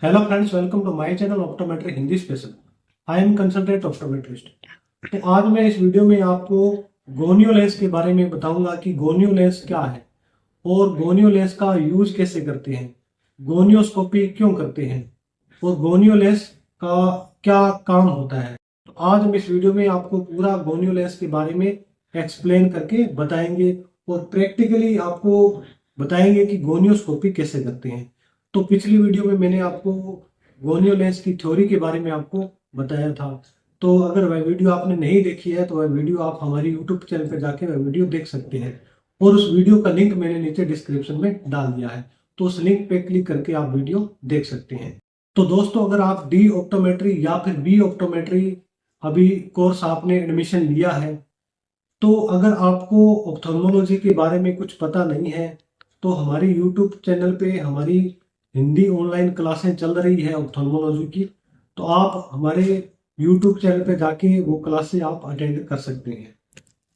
Hello friends, welcome to my channel optometry Hindi special. I am consultant optometrist. तो आज मैं इस वीडियो में आपको गोनियो लेंस के बारे में बताऊंगा कि गोनियो लेंस क्या है और गोनियो लेंस का यूज कैसे करते हैं, गोनियोस्कोपी क्यों करते हैं और गोनियो लेंस का क्या काम होता है। तो आज हम इस वीडियो में आपको पूरा गोनियो लेंस के बारे में एक्सप्लेन करके बताएंगे और प्रैक्टिकली आपको बताएंगे कि गोनियोस्कोपी कैसे करते हैं। तो पिछली वीडियो में मैंने आपको गोनियो लेंस की थ्योरी के बारे में आपको बताया था। तो अगर वह वीडियो आपने नहीं देखी है तो वह वीडियो आप हमारी यूट्यूब चैनल पर जाके वह वीडियो देख सकते हैं और उस वीडियो का लिंक मैंने नीचे डिस्क्रिप्शन में डाल दिया है, तो उस लिंक पे क्लिक करके आप वीडियो देख सकते हैं। तो दोस्तों, अगर आप डी ऑप्टोमेट्री या फिर बी ऑप्टोमेट्री अभी कोर्स आपने एडमिशन लिया है, तो अगर आपको ऑप्थेल्मोलॉजी के बारे में कुछ पता नहीं है तो हमारी यूट्यूब चैनल पे हमारी हिंदी ऑनलाइन क्लासें चल रही है ऑप्थेल्मोलॉजी की। तो आप हमारे यूट्यूब चैनल पे जाके वो क्लासें आप अटेंड कर सकते हैं।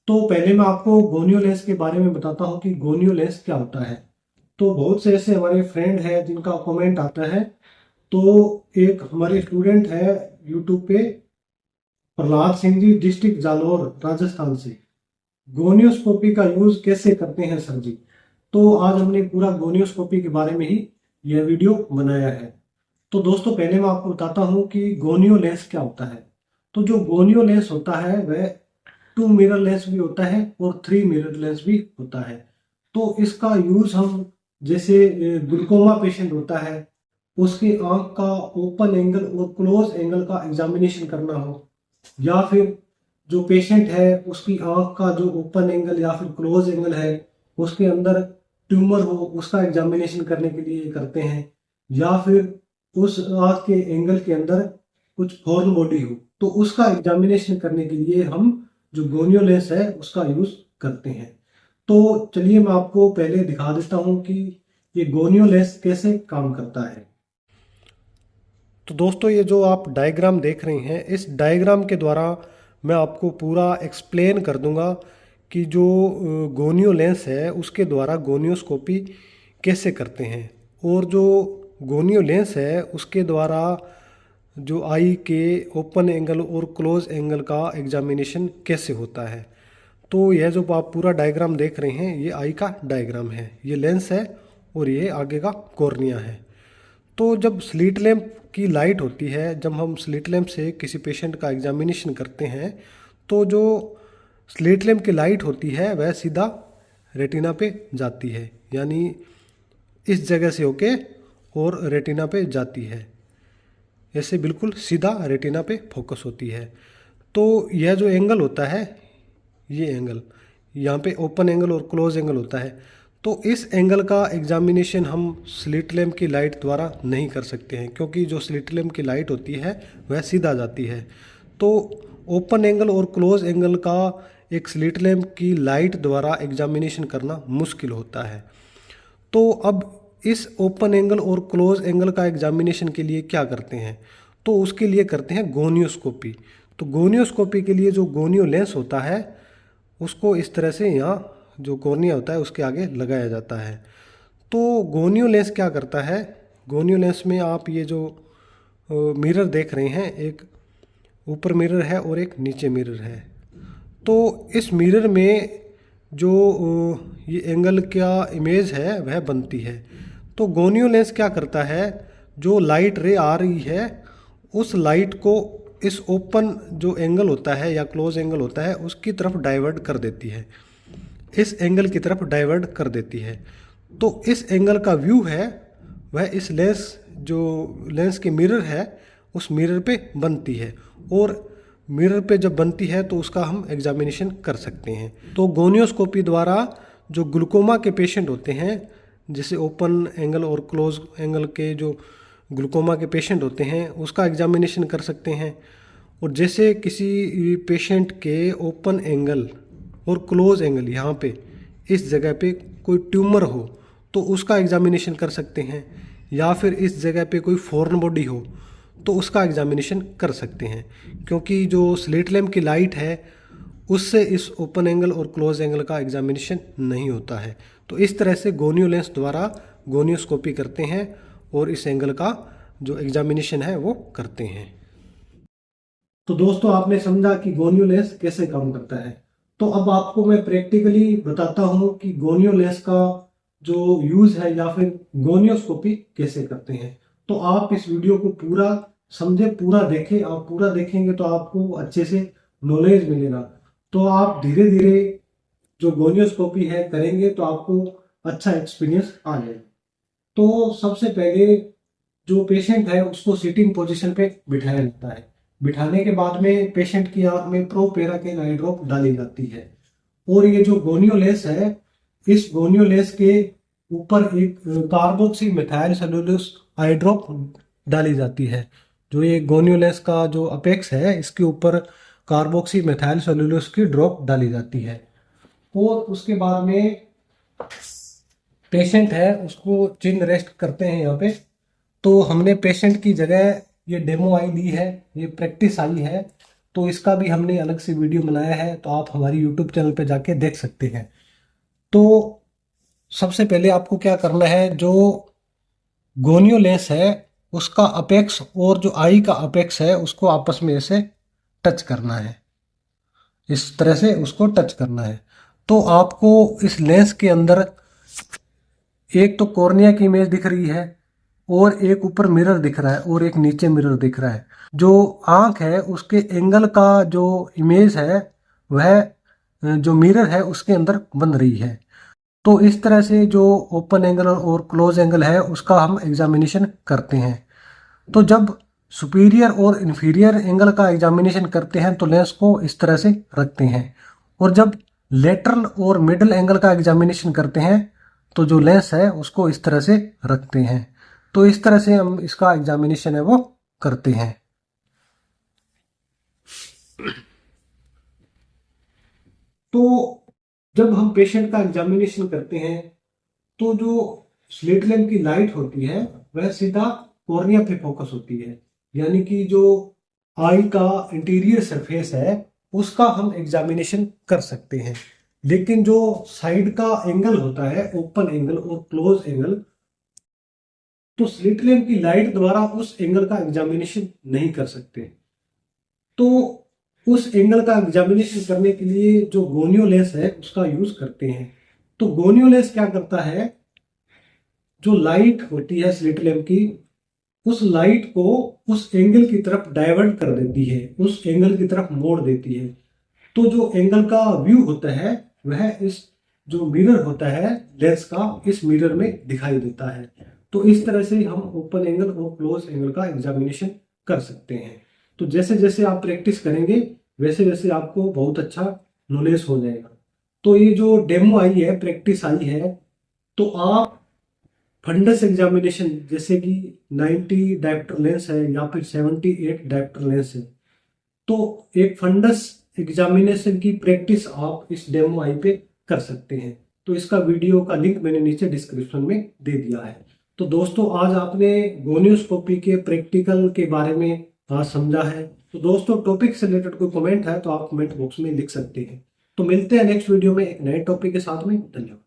तो पहले मैं आपको गोनियो लेंस के बारे में बताता हूँ कि गोनियो लेंस क्या होता है। तो बहुत से ऐसे हमारे फ्रेंड हैं जिनका कमेंट आता है। तो एक हमारे स्टूडेंट है यूट्यूब पे, प्रहलाद सिंह जी, डिस्ट्रिक्ट जालोर, राजस्थान से, गोनियोस्कोपी का यूज कैसे करते हैं सर जी। तो आज हमने पूरा गोनियोस्कोपी के बारे में ही यह वीडियो बनाया है। तो दोस्तों, पहले मैं आपको बताता हूँ कि गोनियो लेंस क्या होता है। तो जो गोनियो लेंस होता है वह 2 मिरर लेंस भी होता है और 3 मिरर लेंस भी होता है। तो इसका यूज हम जैसे ग्लूकोमा पेशेंट होता है, उसके आंख का ओपन एंगल और क्लोज एंगल का एग्जामिनेशन करना हो, या फिर जो पेशेंट है उसकी आंख का जो ओपन एंगल या फिर क्लोज एंगल है उसके अंदर ट्यूमर हो, उसका एग्जामिनेशन करने के लिए करते हैं, या फिर उस आंख के एंगल के अंदर कुछ फॉरेन बॉडी हो तो उसका एग्जामिनेशन करने के लिए हम जो गोनियो लेंस है उसका यूज करते हैं। तो चलिए मैं आपको पहले दिखा देता हूं कि ये गोनियो लेंस कैसे काम करता है। तो दोस्तों, ये जो आप डायग्राम देख रहे हैं, इस डायग्राम के द्वारा मैं आपको पूरा एक्सप्लेन कर दूंगा कि जो गोनियो लेंस है उसके द्वारा गोनियोस्कोपी कैसे करते हैं और जो गोनियो लेंस है उसके द्वारा जो आई के ओपन एंगल और क्लोज एंगल का एग्जामिनेशन कैसे होता है। तो यह जो आप पूरा डायग्राम देख रहे हैं ये आई का डायग्राम है, ये लेंस है और ये आगे का कॉर्निया है। तो जब स्लिट लैंप की लाइट होती है, जब हम स्लिट लैंप से किसी पेशेंट का एग्जामिनेशन करते हैं तो जो स्लिट लैंप की लाइट होती है वह सीधा रेटिना पे जाती है, यानी इस जगह से होके और रेटिना पे जाती है, ऐसे बिल्कुल सीधा रेटिना पे फोकस होती है। तो यह जो एंगल होता है, ये एंगल यहाँ पे ओपन एंगल और क्लोज एंगल होता है। तो इस एंगल का एग्जामिनेशन हम स्लिट लैंप की लाइट द्वारा नहीं कर सकते हैं, क्योंकि जो स्लिट लैंप की लाइट होती है वह सीधा जाती है। तो ओपन एंगल और क्लोज एंगल का एक स्लिट लैंप की लाइट द्वारा एग्जामिनेशन करना मुश्किल होता है। तो अब इस ओपन एंगल और क्लोज एंगल का एग्जामिनेशन के लिए क्या करते हैं, तो उसके लिए करते हैं गोनियोस्कोपी। तो गोनियोस्कोपी के लिए जो गोनियो लेंस होता है उसको इस तरह से यहाँ जो कॉर्निया होता है उसके आगे लगाया जाता है। तो गोनियो लेंस क्या करता है, गोनियो लेंस में आप ये जो मिरर देख रहे हैं, एक ऊपर मिरर है और एक नीचे मिरर है। तो इस मिरर में जो ये एंगल का इमेज है वह बनती है। तो गोनियो लेंस क्या करता है, जो लाइट रे आ रही है उस लाइट को इस ओपन जो एंगल होता है या क्लोज एंगल होता है उसकी तरफ डाइवर्ट कर देती है, इस एंगल की तरफ डाइवर्ट कर देती है। तो इस एंगल का व्यू है वह इस लेंस, जो लेंस के मिरर है उस मिरर पे बनती है, और मिरर पे जब बनती है तो उसका हम एग्जामिनेशन कर सकते हैं। तो गोनियोस्कोपी द्वारा जो ग्लूकोमा के पेशेंट होते हैं, जैसे ओपन एंगल और क्लोज एंगल के जो ग्लूकोमा के पेशेंट होते हैं उसका एग्जामिनेशन कर सकते हैं। और जैसे किसी पेशेंट के ओपन एंगल और क्लोज एंगल यहाँ पे इस जगह पे कोई ट्यूमर हो तो उसका एग्जामिनेशन कर सकते हैं, या फिर इस जगह पे कोई फॉरेन बॉडी हो तो उसका एग्जामिनेशन कर सकते हैं, क्योंकि जो स्लिट लैंप की लाइट है उससे इस ओपन एंगल और क्लोज एंगल का एग्जामिनेशन नहीं होता है। तो इस तरह से गोनियो लेंस द्वारा गोनियोस्कोपी करते हैं और इस एंगल का जो एग्जामिनेशन है वो करते हैं। तो दोस्तों आपने समझा कि गोनियो लेंस कैसे काम करता है। तो अब आपको मैं प्रैक्टिकली बताता हूँ कि गोनियो लेंस का जो यूज है या फिर गोनियोस्कोपी कैसे करते हैं। तो आप इस वीडियो को पूरा समझे, पूरा देखें। आप पूरा देखेंगे तो आपको अच्छे से नॉलेज मिलेगा। तो आप धीरे धीरे जो गोनियोस्कोपी है करेंगे तो आपको अच्छा एक्सपीरियंस आ जाएगा। तो सबसे पहले जो पेशेंट है उसको सिटिंग पोजीशन पे बिठाया जाता है। बिठाने के बाद में पेशेंट की आंख में प्रोपेराकेन आई ड्रॉप डाली जाती है। और ये जो गोनियो लेंस है, इस गोनियो लेंस के ऊपर एक कार्बोक्सी मिथाइल सेलुलोस आई ड्रॉप डाली जाती है। जो ये गोनियो लेंस का जो अपेक्स है, इसके ऊपर कार्बोक्सी मिथाइल सेलुलोस की ड्रॉप डाली जाती है। और उसके बाद में पेशेंट है उसको चिन रेस्ट करते हैं यहाँ पे। तो हमने पेशेंट की जगह ये डेमो आई दी है, ये प्रैक्टिस आई है। तो इसका भी हमने अलग से वीडियो बनाया है, तो आप हमारी यूट्यूब चैनल पे जाके देख सकते हैं। तो सबसे पहले आपको क्या करना है, जो गोनियो लेंस है उसका अपेक्स और जो आई का अपेक्स है उसको आपस में ऐसे टच करना है, इस तरह से उसको टच करना है। तो आपको इस लेंस के अंदर एक तो कॉर्निया की इमेज दिख रही है और एक ऊपर मिरर दिख रहा है और एक नीचे मिरर दिख रहा है। जो आंख है उसके एंगल का जो इमेज है वह जो मिरर है उसके अंदर बन रही है। तो इस तरह से जो ओपन एंगल और क्लोज एंगल है उसका हम एग्जामिनेशन करते हैं। तो जब सुपीरियर और इंफीरियर एंगल का एग्जामिनेशन करते हैं तो लेंस को इस तरह से रखते हैं। और जब लेटरल और मिडल एंगल का एग्जामिनेशन करते हैं तो जो लेंस है उसको इस तरह से रखते हैं। तो इस तरह से हम इसका एग्जामिनेशन है वो करते हैं। तो जब हम पेशेंट का एग्जामिनेशन करते हैं तो जो स्लिट लैम्प की लाइट होती है वह सीधा कॉर्निया पे फोकस होती है, यानी कि जो आई का इंटीरियर सरफेस है उसका हम एग्जामिनेशन कर सकते हैं। लेकिन जो साइड का एंगल होता है, ओपन एंगल और क्लोज एंगल, तो स्लिट लैम्प की लाइट द्वारा उस एंगल का एग्जामिनेशन नहीं कर सकते। तो उस एंगल का एग्जामिनेशन करने के लिए जो गोनियो लेंस है उसका यूज करते हैं। तो गोनियो लेंस क्या करता है, जो लाइट होती है स्लिट लैम्प की, उस लाइट को उस एंगल की तरफ डाइवर्ट कर देती है, उस एंगल की तरफ मोड़ देती है। तो जो एंगल का व्यू होता है वह इस जो मिरर होता है लेंस का, इस मिरर में दिखाई देता है। तो इस तरह से हम ओपन एंगल और क्लोज एंगल का एग्जामिनेशन कर सकते हैं। तो जैसे जैसे आप प्रैक्टिस करेंगे वैसे वैसे आपको बहुत अच्छा नॉलेज हो जाएगा। तो ये जो डेमो आई है, प्रैक्टिस आई है, तो आप फंडस एग्जामिनेशन जैसे कि 90 डायप्टर लेंस है या फिर 78 डायप्टर लेंस है, तो एक फंडस एग्जामिनेशन की प्रैक्टिस आप इस डेमो आई पे कर सकते हैं। तो इसका वीडियो का लिंक मैंने नीचे डिस्क्रिप्शन में दे दिया है। तो दोस्तों आज आपने गोनियोस्कोपी के प्रैक्टिकल के बारे में आज समझा है। तो दोस्तों टॉपिक से रिलेटेड कोई कमेंट है तो आप कमेंट बॉक्स में लिख सकते हैं। तो मिलते हैं नेक्स्ट वीडियो में एक नए टॉपिक के साथ में। धन्यवाद।